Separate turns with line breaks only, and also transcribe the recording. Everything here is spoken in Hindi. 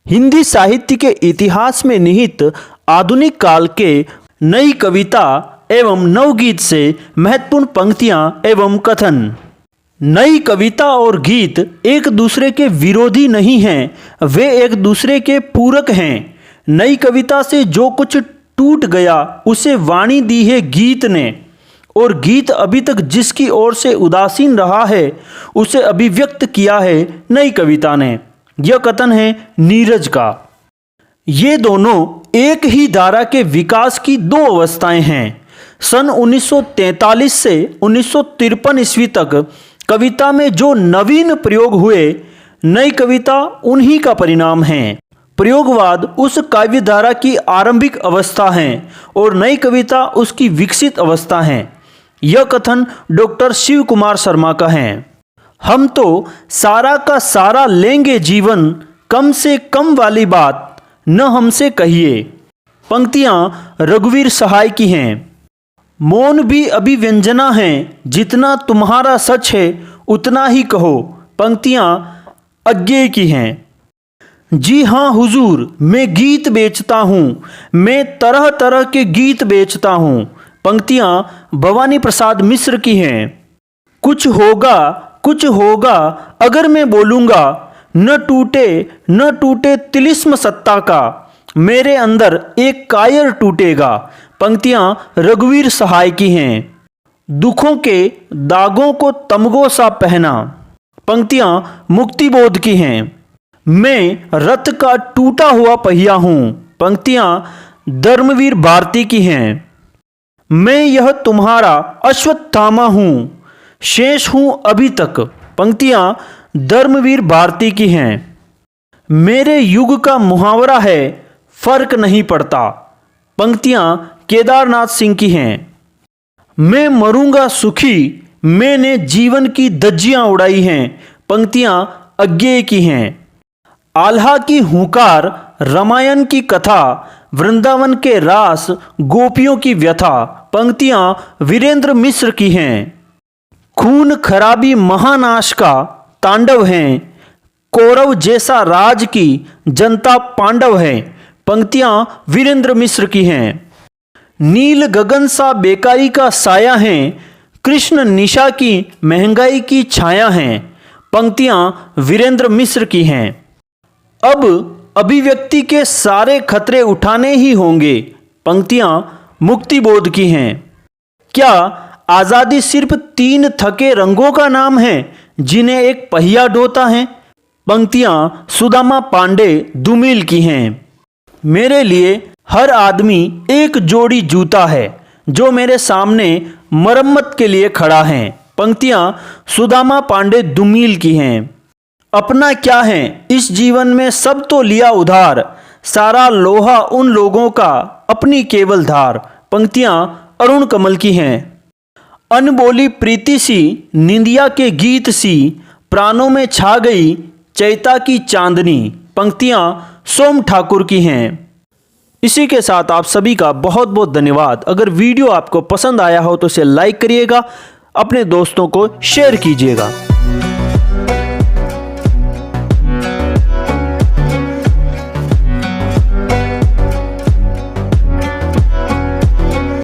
हिंदी साहित्य के इतिहास में निहित आधुनिक काल के नई कविता एवं नवगीत से महत्वपूर्ण पंक्तियां एवं कथन। नई कविता और गीत एक दूसरे के विरोधी नहीं हैं, वे एक दूसरे के पूरक हैं। नई कविता से जो कुछ टूट गया उसे वाणी दी है गीत ने, और गीत अभी तक जिसकी ओर से उदासीन रहा है उसे अभिव्यक्त किया है नई कविता ने। यह कथन है नीरज का। ये दोनों एक ही धारा के विकास की दो अवस्थाएं हैं। सन 1943 से 1953 ईस्वी तक कविता में जो नवीन प्रयोग हुए, नई कविता उन्हीं का परिणाम है। प्रयोगवाद उस काव्य धारा की आरंभिक अवस्था है और नई कविता उसकी विकसित अवस्था है। यह कथन डॉक्टर शिव कुमार शर्मा का है। हम तो सारा का सारा लेंगे जीवन, कम से कम वाली बात न हमसे कहिए। पंक्तियां रघुवीर सहाय की हैं। मौन भी अभिव्यंजना है, जितना तुम्हारा सच है उतना ही कहो। पंक्तियां अज्ञेय की हैं। जी हाँ हुजूर, मैं गीत बेचता हूँ, मैं तरह तरह के गीत बेचता हूँ। पंक्तियां भवानी प्रसाद मिश्र की हैं। कुछ होगा अगर मैं बोलूँगा, न टूटे तिलिस्म सत्ता का, मेरे अंदर एक कायर टूटेगा। पंक्तियां रघुवीर सहाय की हैं। दुखों के दागों को तमगो सा पहना। पंक्तियां मुक्तिबोध की हैं। मैं रथ का टूटा हुआ पहिया हूँ। पंक्तियां धर्मवीर भारती की हैं। मैं यह तुम्हारा अश्वत्थामा हूँ, शेष हूँ अभी तक। पंक्तियां धर्मवीर भारती की हैं। मेरे युग का मुहावरा है, फर्क नहीं पड़ता। पंक्तियां केदारनाथ सिंह की हैं। मैं मरूंगा सुखी, मैंने जीवन की धज्जियां उड़ाई हैं। पंक्तियां अज्ञेय की हैं। आल्हा की हुंकार, रामायण की कथा, वृंदावन के रास, गोपियों की व्यथा। पंक्तियां वीरेंद्र मिश्र की हैं। खून खराबी महानाश का तांडव है, कौरव जैसा राज की जनता पांडव है। पंक्तियां वीरेंद्र मिश्र की हैं। नील गगन सा बेकारी का साया है, कृष्ण निशा की महंगाई की छाया है। पंक्तियां वीरेंद्र मिश्र की हैं। अब अभिव्यक्ति के सारे खतरे उठाने ही होंगे। पंक्तियां मुक्तिबोध की हैं। क्या आज़ादी सिर्फ 3 थके रंगों का नाम है जिन्हें एक पहिया ढोता है। पंक्तियां सुदामा पांडे दुमिल की हैं। मेरे लिए हर आदमी एक जोड़ी जूता है, जो मेरे सामने मरम्मत के लिए खड़ा है। पंक्तियां सुदामा पांडे दुमिल की हैं। अपना क्या है इस जीवन में, सब तो लिया उधार, सारा लोहा उन लोगों का अपनी केवल धार। पंक्तियां अरुण कमल की हैं। अनबोली प्रीति सी, निंदिया के गीत सी, प्राणों में छा गई चैता की चांदनी। पंक्तियां सोम ठाकुर की हैं। इसी के साथ आप सभी का बहुत बहुत धन्यवाद। अगर वीडियो आपको पसंद आया हो तो इसे लाइक करिएगा, अपने दोस्तों को शेयर कीजिएगा।